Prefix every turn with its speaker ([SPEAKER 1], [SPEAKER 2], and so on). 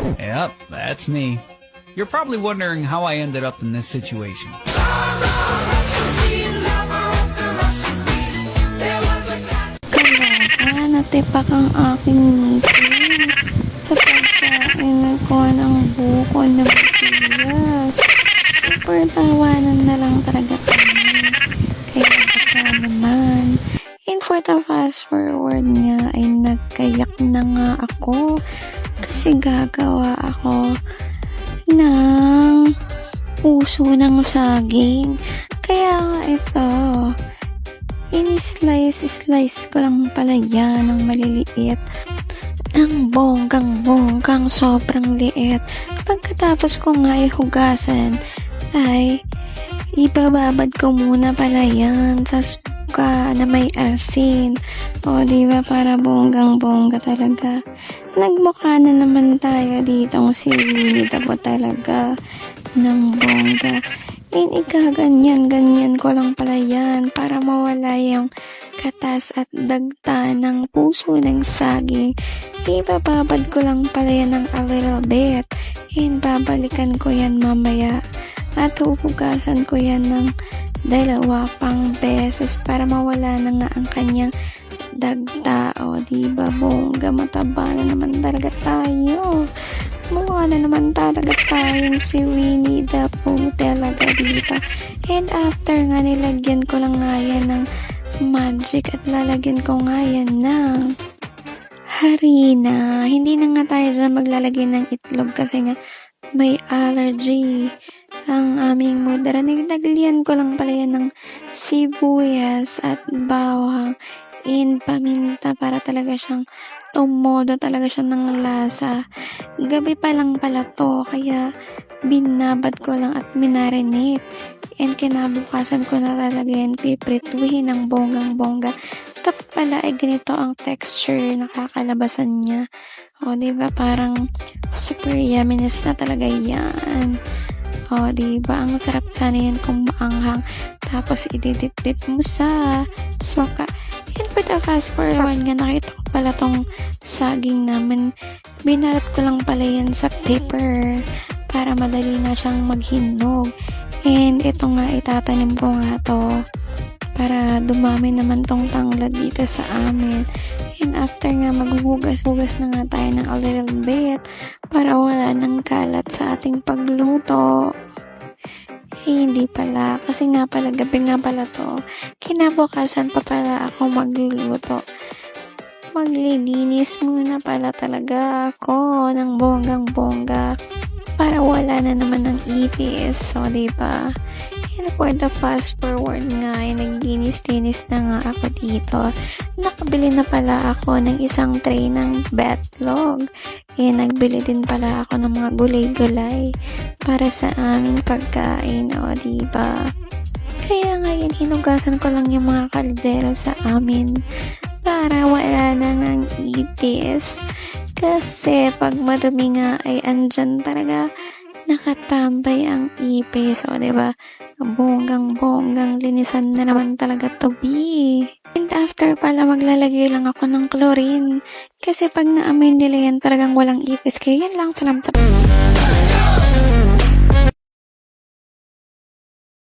[SPEAKER 1] Yep, that's me. You're probably wondering how I ended up in this situation.
[SPEAKER 2] Kaloka, natipak ang aking ngipin sa pagkain ko ng buko na butilas. Super tawanan na lang talaga kami. Kaya baka naman. And for the fast forward nga ay nagkayak na nga ako kasi gagawa ako ng puso ng saging. Kaya nga ito, ini-slice ko lang pala yan ng maliliit. Ang bonggang sobrang liit. Pagkatapos ko nga ihugasan, ay ibababad ko muna pala yan sa suka na may asin. O diba, para bonggang-bongga talaga. Nagmukha na naman tayo ditong si Winnie the Pooh talaga ng bongga. Ganyan ko lang pala yan para mawala yung katas at dagta ng puso ng saging. Ibababad ko lang pala yan ng a little bit. Babalikan ko yan mamaya. At huhugasan ko yan ng 2 pang beses para mawala na nga ang kanyang dagta. O diba, bongga, mataba na naman talaga tayo. Mukha na naman talaga tayong si Winnie the Pooh talaga dito. And after nga, nilagyan ko lang nga yan ng magic at lalagyan ko nga yan ng harina. Hindi na nga tayo dyan maglalagay ng itlog kasi nga may allergy ang aming mudra. Nilagyan ko lang pala yan ng sibuyas at bawang and paminta para talaga siyang tumodo talaga siya ng lasa. Gabi pa lang pala to, kaya binabad ko lang at minarinate. And kinabukasan ko na talaga yan piprituhin ng bonggang-bongga. Tap pala ay ganito ang texture na kakalabasan niya. O diba, parang super yumminess na talaga yan. O diba, ang sarap sana yan kung maanghang. Tapos ididip-dip mo sa suka. And for the fast forward nga, nakita ko pala tong saging namin. Binalat ko lang pala yan sa paper para madali nga siyang maghinog. And ito nga, itatanim ko nga to para dumami naman tong tanglad dito sa amin. And after nga, maghuhugas-hugas na nga tayo ng a little bit para wala ng kalat sa ating pagluto. Hindi pala. Kasi nga pala, gabi nga pala to. Kinabukasan pa pala ako magluluto. Maglilinis muna pala talaga ako ng bonggang-bongga para wala na naman ng ipis. So, diba? And for the fast forward nga, naglinis-linis na nga ako dito. Nakabili na pala ako ng isang tray ng betlog. Nagbili din pala ako ng mga gulay-gulay para sa aming pagkain. O, diba? Kaya ngayon, hinugasan ko lang yung mga kaldero sa amin para wala na ng ipis. Kasi pag madumi nga ay andyan talaga nakatambay ang ipis. O, diba? Bonggang-bonggang linisan na naman talaga to be. And after pala, maglalagay lang ako ng chlorine. Kasi pag naamoy nila yan, talagang walang ipis. Kaya yan lang, salamat sa